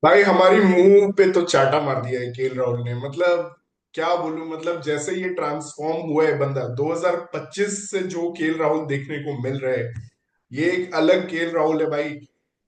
भाई हमारी मुंह पे तो चाटा मार दिया है केएल राहुल ने। मतलब क्या बोलूं, मतलब जैसे ये ट्रांसफॉर्म हुआ है बंदा 2025 से जो केएल राहुल देखने को मिल रहा है, ये एक अलग केएल राहुल है भाई।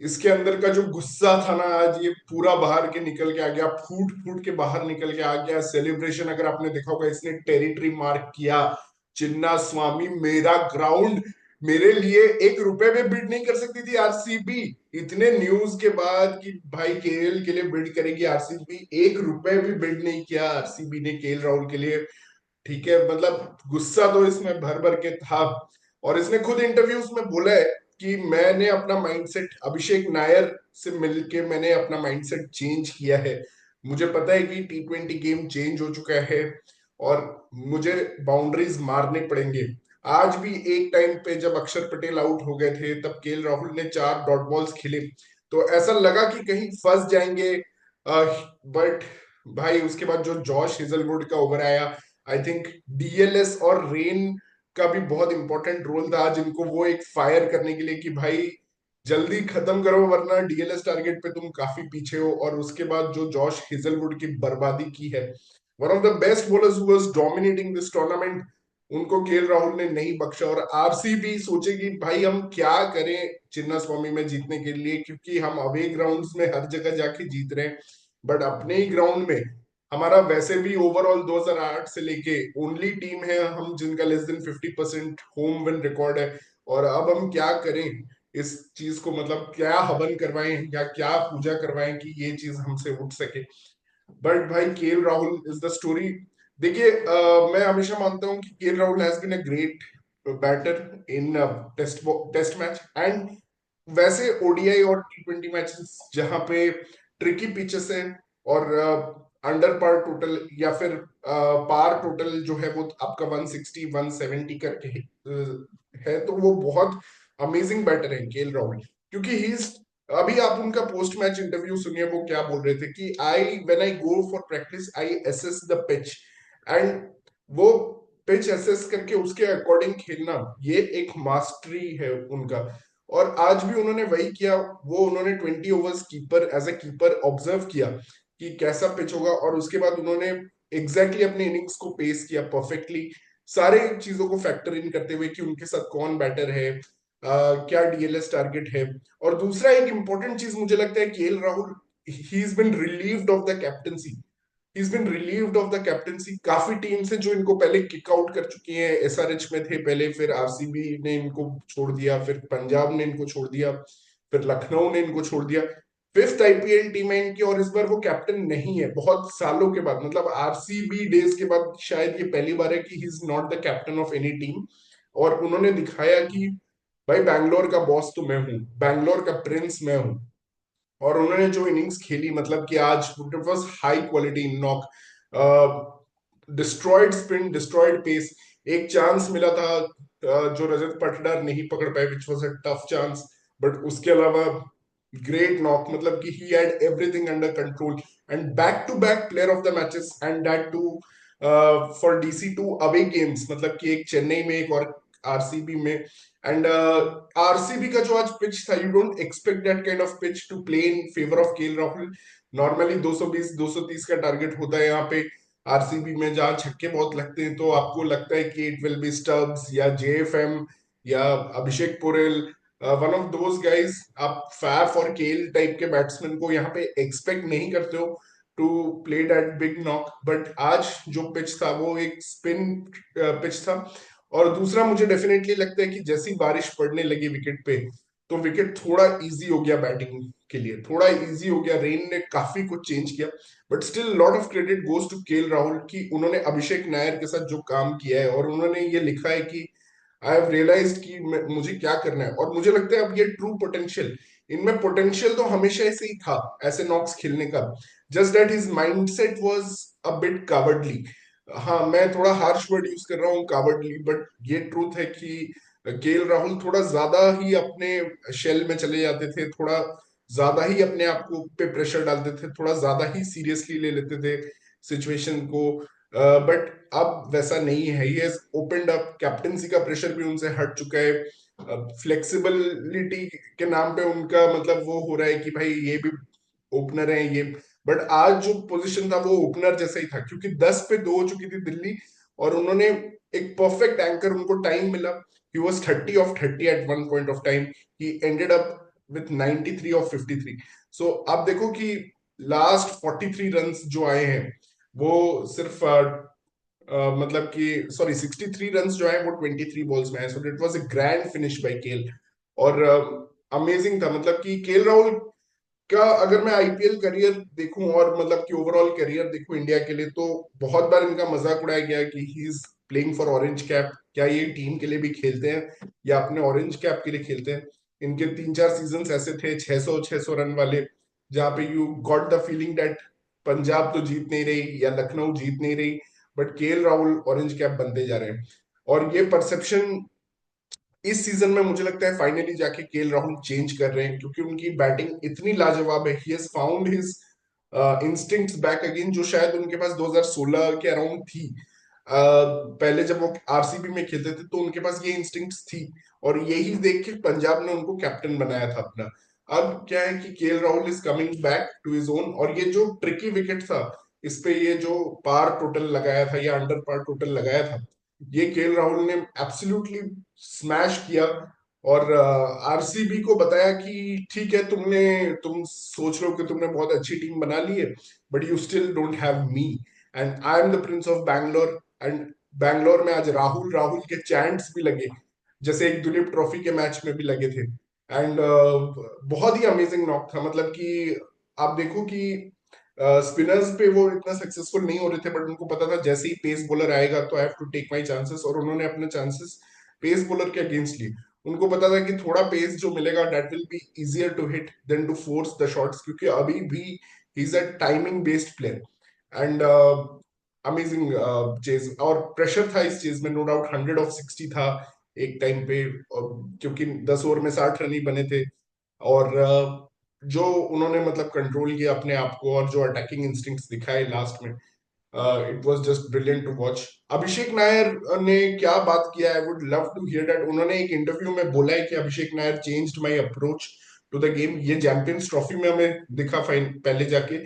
इसके अंदर का जो गुस्सा था ना, आज ये पूरा बाहर के निकल के आ गया, फूट फूट के बाहर निकल के आ गया। सेलिब्रेशन अगर आपने देखा होगा, इसने टेरिटरी मार्क किया। चिन्ना स्वामी मेरा ग्राउंड, मेरे लिए 1 रुपए में बिड नहीं कर सकती थी आरसीबी। इतने न्यूज के बाद कि भाई केएल के लिए बिड करेगी आरसीबी, 1 रुपए भी बिड नहीं किया आरसीबी ने केएल राहुल के लिए। ठीक है, मतलब गुस्सा तो इसमें भर भर के था। और इसने खुद इंटरव्यूज में बोला है कि मैंने अपना माइंडसेट अभिषेक नायर से मिलके मैंने अपना माइंडसेट चेंज किया है। मुझे पता है कि T20 गेम चेंज हो चुका है और मुझे बाउंड्रीज मारने पड़ेंगे। आज भी एक टाइम पे जब अक्षर पटेल आउट हो गए थे, तब केएल राहुल ने 4 डॉट बॉल्स खेले, तो ऐसा लगा कि कहीं फंस जाएंगे। बट भाई उसके बाद जो जॉश हेजलवुड का ओवर आया, आई थिंक डीएलएस और रेन का भी बहुत इंपॉर्टेंट रोल था आज इनको वो एक फायर करने के लिए कि भाई जल्दी खत्म करो वरना डीएलएस टारगेट पे तुम काफी पीछे हो। और उसके बाद जो जॉश हेजलवुड की बर्बादी की है, one of the best bowlers who was dominating this tournament, उनको केएल राहुल ने नहीं बख्शा। और आरसीबी सोचेगी भाई हम क्या करें चिन्ना स्वामी में जीतने के लिए, क्योंकि हम अवे ग्राउंड्स में हर जगह जाके जीत रहे हैं, बट अपने ही ग्राउंड में हमारा वैसे भी ओवरऑल 2008 से लेके ओनली टीम है हम जिनका less than 50% home win record है। और अब हम क्या करें इस चीज को, मतलब क्या हवन करवाएं या क्या पूजा करवाएं कि ये चीज हमसे उठ सके। बट भाई KL Rahul is the story. देखिए, मैं हमेशा मानता हूं कि KL Rahul has been a great batter in test test match and वैसे ओडीआई और T20 मैचेस जहां पे ट्रिकी पिचेस है और अंडर पार टोटल या फिर पार टोटल जो है वो आपका 160 170 करके है, तो वो बहुत अमेजिंग बैटर है केएल राहुल। क्योंकि ही इज, अभी आप उनका पोस्ट मैच इंटरव्यू सुनिए, वो क्या बोल रहे थे कि I when I go for practice I assess the pitch and वो पिच एसेस करके उसके अकॉर्डिंग खेलना, ये एक मास्टरी है उनका। और आज भी उन्होंने वही किया। वो उन्होंने 20 overs keeper as a keeper observe किया कि कैसा पिच होगा, और उसके बाद उन्होंने एग्जैक्टली अपने इनिंग्स को पेस किया परफेक्टली, सारे चीजों को फैक्टर इन करते हुए कि उनके साथ कौन बैटर है, क्या डीएलएस टारगेट है। और दूसरा एक इंपॉर्टेंट चीज मुझे लगता है KL Rahul, he is been relieved of the captaincy. He is been relieved of the captaincy. काफी टीम्स है जो इनको पहले किक आउट कर चुकी हैं, एसआरएच में थे पहले, फिर आरसीबी ने इनको छोड़ दिया, फिर पंजाब ने इनको छोड़ दिया, फिर लखनऊ ने इनको छोड़ दिया। फिफ्थ आईपीएल टीम है इनकी, और इस बार वो कैप्टन नहीं है बहुत सालों के बाद, मतलब आरसीबी डेज के बाद शायद ये पहली बार है कि he is not the captain of any team. और उन्होंने दिखाया कि भाई बैंगलोर का बॉस तो मैं हूँ, बैंगलोर का प्रिंस मैं हूँ। और उन्होंने जो इनिंग्स खेली, मतलब कि आज it was high quality knock, destroyed spin, destroyed pace. एक चांस मिला था जो रजत पाटीदार नहीं पकड़ पाए, which was a tough chance, but उसके अलावा ग्रेट नॉक, मतलब कि he had everything under control and back to back player of the matches and that too for DC2 away games, मतलब कि एक चेन्नई में एक और आरसीबी में। एंड आरसीबी का जो आज पिच था, you don't expect that kind of pitch to play in favour of KL Rahul. Normally 220 230 का टारगेट होता है यहाँ पे आरसीबी में, जहाँ छक्के बहुत लगते हैं, तो आपको लगता है कि इट विल बी स्टब्स या जेएफएम या Abhishek Porel, one of those guys. आप फायर फॉर केएल टाइप के बैट्समैन को यहाँ पे एक्सपेक्ट नहीं करते हो to play that big knock. But आज जो पिच था वो एक स्पिन पिच था। और दूसरा मुझे डेफिनेटली लगता है कि जैसी बारिश पड़ने लगी विकेट पे, तो विकेट थोड़ा इजी हो गया बैटिंग के लिए, थोड़ा इजी हो गया। रेन ने काफी कुछ चेंज किया, but still lot of credit goes to KL Rahul कि उन्होंने अभिषेक नायर के साथ जो काम किया है, और उन्होंने ये लिखा है कि आई हैव रियलाइज्ड कि मुझे क्या करना है। और मुझे लगता है अब ये ट्रू पोटेंशियल, इनमें पोटेंशियल तो हमेशा ऐसे ही था ऐसे नॉक्स खेलने का, just that his mindset was a bit cowardly. हाँ, मैं थोड़ा हार्श वर्ड यूज कर रहा हूँ कावर्डली, बट ये ट्रूथ है कि केएल राहुल थोड़ा ज्यादा ही अपने शेल में चले जाते थे, थोड़ा ज्यादा ही अपने आप को पे प्रेशर डालते थे, थोड़ा ज्यादा ही सीरियसली ले लेते थे सिचुएशन को। बट अब वैसा नहीं है, he has opened up, captaincy का प्रेशर भी उनसे हट चुका है। फ्लेक्सिबिलिटी के नाम पे उनका मतलब वो हो रहा है कि भाई ये भी ओपनर है ये। बट आज जो पोजीशन था वो ओपनर जैसा ही था, क्योंकि 10 पे 2 हो चुकी थी दिल्ली, और उन्होंने एक परफेक्ट एंकर, उनको टाइम मिला। He was 30 off 30 at one point of time. He ended up with 93 off 53। So आप देखो कि लास्ट 43 रन जो आए हैं वो सिर्फ मतलब कि सॉरी 63 रन जो है वो 23 बॉल्स में है। So it was a grand finish by KL. और अमेजिंग था, मतलब कि केएल राहुल का अगर मैं आईपीएल करियर देखूं और मतलब कि ओवरऑल करियर देखूं इंडिया के लिए, तो बहुत बार इनका मजाक उड़ाया गया कि he is playing for orange cap. क्या ये टीम के लिए भी खेलते हैं या अपने ऑरेंज कैप के लिए खेलते हैं? इनके 3-4 सीजन ऐसे थे 600 रन वाले, जहां पे you got the feeling that Punjab तो जीत नहीं रही या लखनऊ जीत नहीं रही, but KL Rahul orange cap बनते जा रहे हैं। और ये परसेप्शन इस सीजन में मुझे लगता है फाइनली जाके केएल राहुल चेंज कर रहे हैं, क्योंकि उनकी बैटिंग इतनी लाजवाब है। He has found his instincts back again, जो शायद उनके पास 2016 के अराउंड थी। पहले जब वो आरसीबी में खेलते थे तो उनके पास ये इंस्टिंक्ट्स थी, और यही देख के पंजाब ने उनको कैप्टन बनाया था अपना। अब क्या है कि KL Rahul is coming back to his own, और ये जो ट्रिकी विकेट था, इस पे ये जो पार टोटल लगाया था या अंडर पार टोटल लगाया था, ये केएल राहुल ने एब्सोल्युटली स्मैश किया। और आरसीबी को बताया कि ठीक है, तुम सोच रहे हो कि तुमने बहुत अच्छी टीम बना ली है, but you still don't have me, and I am the Prince of Bangalore. And Bangalore में आज राहुल राहुल के चैंट्स भी लगे, जैसे एक दुलीप ट्रॉफी के मैच में भी लगे थे। एंड बहुत ही अमेजिंग नॉक था, मतलब कि आप देखो कि स्पिनर्स पे वो इतना सक्सेसफुल नहीं हो रहे थे, बट उनको पता था जैसे ही पेस बॉलर आएगा तो I have to take my chances, और उन्होंने अपने चांसेस पेस बॉलर के अगेंस्ट लिए। उनको पता था कि थोड़ा पेस जो मिलेगा that will be easier to hit than to force the shots, क्योंकि अभी भी he is a timing based player. And amazing chase और प्रेशर था इस चीज में, नो डाउट 100 ऑफ 60 था एक टाइम पे, क्योंकि 10 ओवर में 60 रन ही बने थे। और जो उन्होंने मतलब कंट्रोल किया अपने आप को, और जो अटैकिंग इंस्टिंक्ट्स दिखाए लास्ट में, it was just brilliant to watch. Abhishek Nayar ने क्या बात किया, I would love to hear that. उन्होंने एक इंटरव्यू में बोला है कि Abhishek Nayar changed my approach to the game. ये चैंपियंस ट्रॉफी में हमें दिखा फाइन पहले जाके,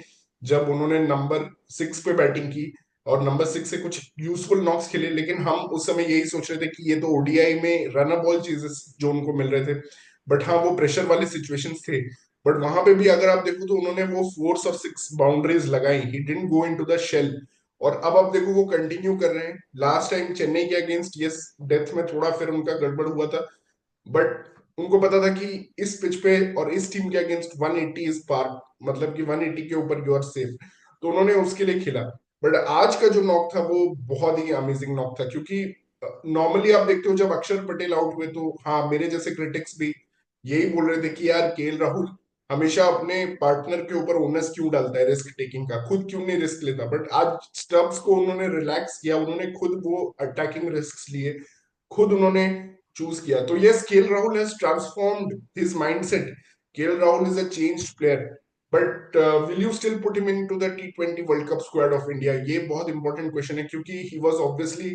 जब उन्होंने नंबर 6 पे बैटिंग की और नंबर 6 से कुछ यूजफुल नॉक्स खेले, लेकिन हम उस समय यही सोच रहे थे कि ये तो ओडीआई में रन बॉल चीजेस जो उनको मिल रहे थे, बट हाँ वो प्रेशर वाले सिचुएशंस थे। बट वहां पे भी अगर आप देखो तो उन्होंने वो 4 और 6 बाउंड्रीज लगाई, he didn't go into the shell. और अब आप देखो वो कंटिन्यू कर रहे हैं। लास्ट टाइम चेन्नई के अगेंस्ट यस डेथ में थोड़ा फिर उनका गड़बड़ हुआ था, बट उनको पता था कि इस पिच पे और इस टीम के अगेंस्ट 180 इज पार, मतलब कि 180 के ऊपर यू आर सेफ, तो उन्होंने उसके लिए खेला। बट आज का जो नॉक था वो बहुत ही अमेजिंग नॉक था, क्योंकि नॉर्मली आप देखते हो जब अक्षर पटेल आउट हुए तो हाँ मेरे जैसे क्रिटिक्स भी यही बोल रहे थे कि यार केएल राहुल हमेशा अपने पार्टनर के ऊपर ओनस क्यों डालता है, रिस्क टेकिंग का खुद क्यों नहीं रिस्क लेता। बट आज स्टब्स को उन्होंने रिलैक्स किया, उन्होंने खुद वो अटैकिंग रिस्क लिए, खुद उन्होंने चूज किया। तो yes, KL Rahul has transformed his mindset. KL Rahul is a changed player, but will you still put him into the T20 world cup squad of India? ये बहुत इंपॉर्टेंट क्वेश्चन है, क्योंकि he was obviously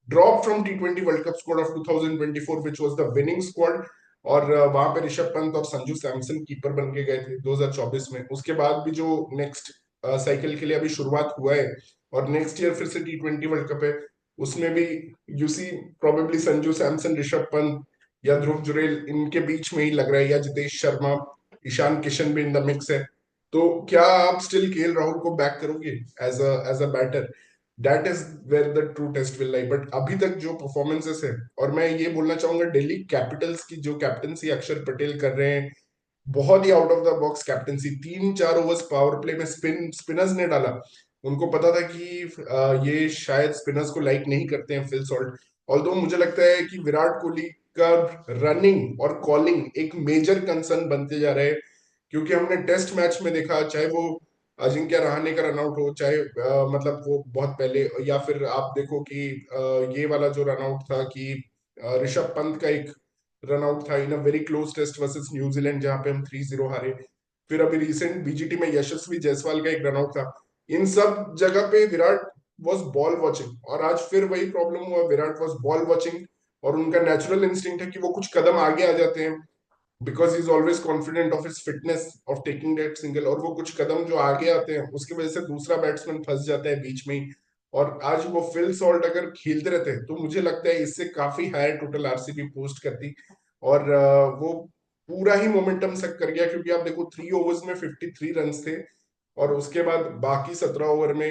drop from T20 world cup squad of 2024 which was the winning squad. और वहां पे ऋषभ पंत और Sanju Samson keeper बन के गए थे 2024 में। उसके बाद भी जो नेक्स्ट साइकिल के लिए अभी शुरुआत हुआ है, और नेक्स्ट ईयर फिर से T20 वर्ल्ड कप है, उसमें भी you see probably Sanju Samson, Rishabh Pant या ध्रुव जुरेल इनके बीच में ही लग रहा है, या जितेश शर्मा, ईशान किशन भी इन द मिक्स है। तो क्या आप स्टिल केएल राहुल को बैक करोगे as a batter? That is where the true test will lie. But अभी तक जो परफॉर्मेंसेस है, और मैं ये बोलना चाहूंगा दिल्ली कैपिटल्स की जो कैप्टनसी अक्षर पटेल कर रहे हैं, बहुत ही out of the box captaincy. 3-4 overs power play में स्पिनर्स ने डाला। उनको पता था कि ये शायद स्पिनर्स को लाइक नहीं करते हैं फिल सॉल्ट। ऑल्दो मुझे लगता है कि विराट कोहली का रनिंग और कॉलिंग एक मेजर कंसर्न बनते जा रहे हैं, क्योंकि हमने टेस्ट मैच में देखा, चाहे वो अजिंक्य रहाणे का रनआउट हो, चाहे मतलब वो बहुत पहले, या फिर आप देखो कि ये वाला जो रनआउट था कि ऋषभ पंत का एक रनआउट था in a very close test versus New Zealand, जहां पे हम 3-0 हारे। फिर अभी रिसेंट बीजीटी में यशस्वी जायसवाल का एक रनआउट था। इन सब जगह पे विराट वॉज बॉल वॉचिंग, और आज फिर वही प्रॉब्लम हुआ, विराट वॉज बॉल वॉचिंग, और उनका नेचुरल इंस्टिंक्ट है कि वो कुछ कदम आगे आ जाते हैं। Because he is always confident of his fitness of taking that single, और वो कुछ कदम जो आगे आते हैं उसकी वजह से दूसरा बैट्समैन फंस जाता है बीच में ही। और आज वो फिल सॉल्ट अगर खेलते रहते तो मुझे लगता है इससे काफी हायर टोटल आरसीबी पोस्ट करती। और वो पूरा ही मोमेंटम सेट कर गया, क्योंकि आप देखो 3 ओवर्स में 53 रन थे, और उसके बाद बाकी 17 ओवर में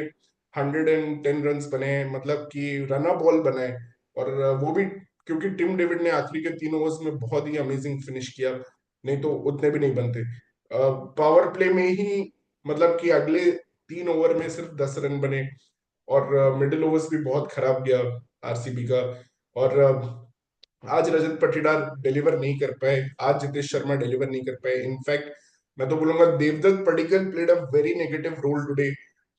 110 रन बने, मतलब कि रन बॉल बनाए। और वो भी क्योंकि टिम डेविड ने आखिरी के 3 ओवर्स में बहुत ही अमेजिंग फिनिश किया, नहीं तो उतने भी नहीं बनते। पावर प्ले में ही मतलब कि अगले 3 ओवर में सिर्फ 10 रन बने, और मिडिल ओवर्स भी बहुत खराब गया आरसीबी का। और आज रजत पाटीदार डिलीवर नहीं कर पाए, आज जितेश शर्मा डिलीवर नहीं कर पाए। इनफैक्ट मैं तो बोलूंगा Devdutt Padikkal played a very negative role today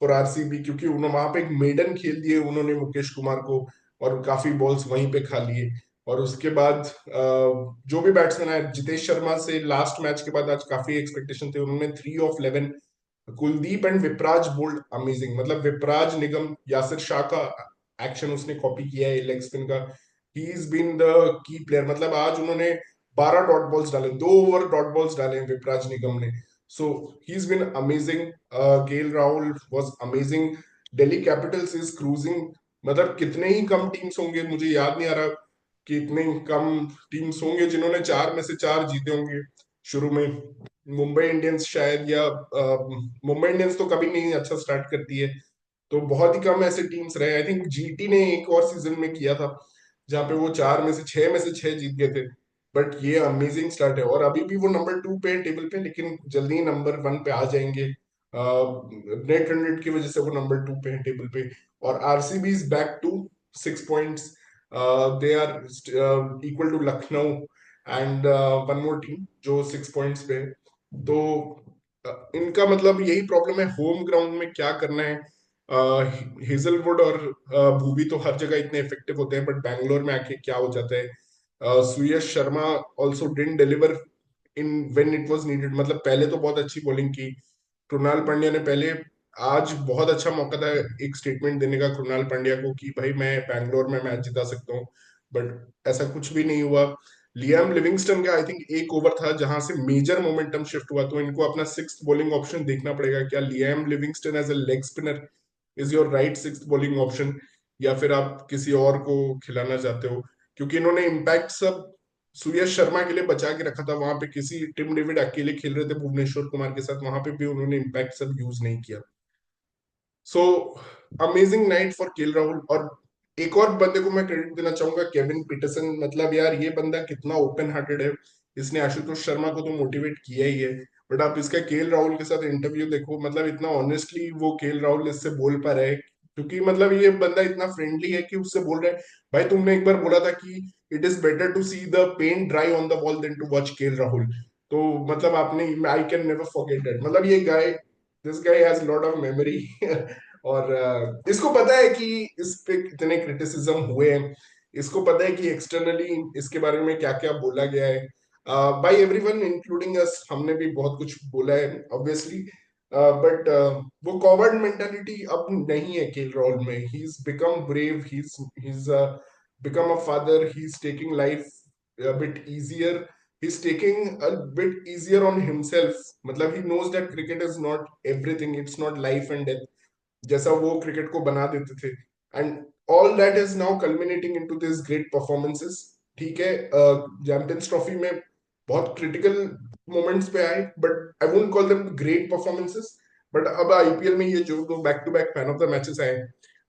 for RCB, क्योंकि उन्होंने वहां पे एक मेडन खेल दिए उन्होंने मुकेश कुमार को, और काफी बॉल्स वहीं पे खा लिए। और उसके बाद जो भी बैट्समैन आए, जितेश शर्मा से लास्ट मैच के बाद आज काफी एक्सपेक्टेशन थे, उन्होंने 3 off 11। Kuldeep and Vipraj bowled amazing, मतलब विपराज निगम यासिर शाह का एक्शन उसने कॉपी किया है लेग स्पिन का। He is been the key player, मतलब आज उन्होंने 12 डॉट बॉल्स डाले, 2 ओवर डॉट बॉल्स डाले हैं विपराज निगम ने। So he is been amazing. KL Rahul was amazing. Delhi capitals is cruising, मतलब कितने ही कम टीम्स होंगे, मुझे याद नहीं आ रहा कि इतने कम टीम्स होंगे जिन्होंने 4 में से 4 जीते होंगे शुरू में। मुंबई इंडियंस शायद, या मुंबई इंडियंस तो कभी नहीं अच्छा स्टार्ट करती है, तो बहुत ही कम ऐसे टीम्स रहे। आई थिंक जीटी ने एक और सीजन में किया था जहां पे वो 4 में से 6 जीत गए थे। बट ये अमेजिंग स्टार्ट है, और अभी भी वो नंबर 2 पे टेबल पे, लेकिन जल्दी ही नंबर 1 पे आ जाएंगे। नेट रन रेट की वजह से वो नंबर 2 पे है टेबल पे। और RCB is back to 6 points. They are equal to Lucknow and one more team जो 6 पॉइंट्स पे है। तो इनका मतलब यही प्रॉब्लम है होम ग्राउंड में क्या करना है। हेजलवुड और भूवी तो हर जगह इतने इफेक्टिव होते हैं, बट बैंगलोर में आके क्या हो जाता है। Suyash Sharma also didn't deliver in when it was needed, मतलब पहले तो बहुत अच्छी बॉलिंग की कृणाल पांड्या ने पहले। आज बहुत अच्छा मौका था एक स्टेटमेंट देने का कृणाल पांड्या को कि भाई मैं बैंगलोर में मैच जिता सकता हूँ, बट ऐसा कुछ भी नहीं हुआ। लियाम लिविंगस्टन का आई थिंक एक ओवर था जहां से मेजर मोमेंटम शिफ्ट हुआ, तो इनको अपना सिक्स्थ बॉलिंग ऑप्शन देखना पड़ेगा। क्या Liam Livingstone as a leg spinner is your right sixth bowling option, या फिर आप किसी और को खिलाना चाहते हो, क्योंकि इन्होंने इम्पैक्ट सब सुयश शर्मा के लिए बचा के रखा था। वहां पे किसी टिम डेविड अकेले खेल रहे थे भुवनेश्वर कुमार के साथ, वहां पे भी उन्होंने इम्पैक्ट सब यूज नहीं किया। So amazing night for KL Rahul. और एक और बंदे को मैं क्रेडिट देना चाहूंगा, केविन पीटरसन, मतलब यार ये बंदा कितना ओपन हार्टेड है। इसने आशुतोष शर्मा को तो मोटिवेट किया ही है, बट आप इसका केएल राहुल के साथ इंटरव्यू देखो, मतलब इतना ऑनेस्टली वो केएल राहुल इससे बोल पा रहा है, क्योंकि मतलब ये बंदा इतना फ्रेंडली है कि उससे बोल रहा है भाई तुमने एक बार बोला था कि it is better to see the paint dry on the ball than to watch KL Rahul. तो मतलब आपने, I can never forget that, मतलब ये guy, this guy has lot of memory. और इसको पता है कि इस पे कितने क्रिटिसिज्म हुए हैं, इसको पता है कि एक्सटर्नली इसके बारे में क्या क्या बोला गया है बाय एवरीवन इंक्लूडिंग अस, हमने भी बहुत कुछ बोला है ऑब्वियसली। बट वो कॉवर्ड मेंटालिटी अब नहीं है केएल राहुल में। He is become brave, he is become a father, he is taking life a bit easier, he's taking a bit easier on himself, मतलब he knows that cricket is not everything, it's not life and death जैसा वो cricket को बना देते थे। And all that is now culminating into this great performances. ठीक है, champions trophy में बहुत क्रिटिकल मोमेंट्स पे आए, but I won't call them great performances. But अब आईपीएल में ये जो दो back to back man of the matches आए,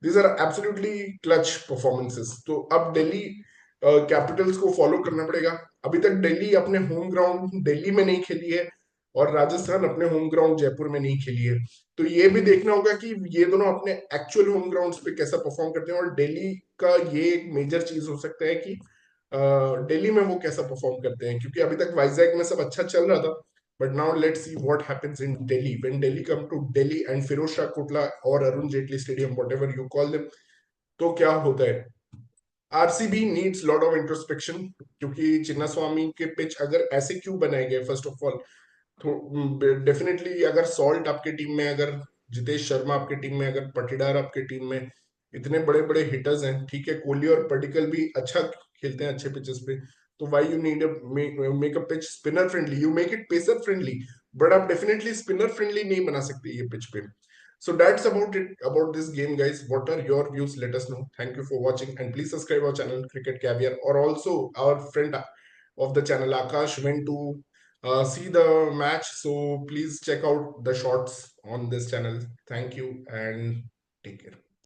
these are absolutely clutch performances. तो अब दिल्ली कैपिटल्स को फॉलो करना पड़ेगा। अभी तक दिल्ली अपने होम ग्राउंड दिल्ली में नहीं खेली है, और राजस्थान अपने होम ग्राउंड जयपुर में नहीं खेली है। तो ये भी देखना होगा कि ये दोनों अपने एक्चुअल होम ग्राउंड्स पे कैसा परफॉर्म करते हैं, और दिल्ली का ये एक मेजर चीज हो सकता है कि दिल्ली में वो कैसा परफॉर्म करते हैं, क्योंकि अभी तक वाइजैक में सब अच्छा चल रहा था। But now let's see what happens in Delhi when Delhi come to Delhi and Firoz Shah Kotla और Arun Jaitley stadium, whatever you call them. तो क्या होता है, RCB needs lot of introspection, क्योंकि चिन्नास्वामी के पिच अगर ऐसे क्यों बनाए गए फर्स्ट ऑफ ऑल। तो डेफिनेटली अगर सॉल्ट आपके टीम में, अगर जितेश शर्मा आपके टीम में, अगर पटीदार आपके टीम में, इतने बड़े बड़े हिटर्स हैं, ठीक है कोहली और पडिक्कल भी अच्छा खेलते हैं अच्छे पिचेस पे, तो why you need a make a pitch spinner friendly, you make it pacer friendly, but आप definitely spinner friendly नहीं बना सकते ये pitch पे. So that's about it about this game, guys. What are your views? Let us know. Thank you for watching, and please subscribe our channel Cricket Caviar, or also our friend of the channel Akash went to see the match. So please check out the shots on this channel. Thank you and take care.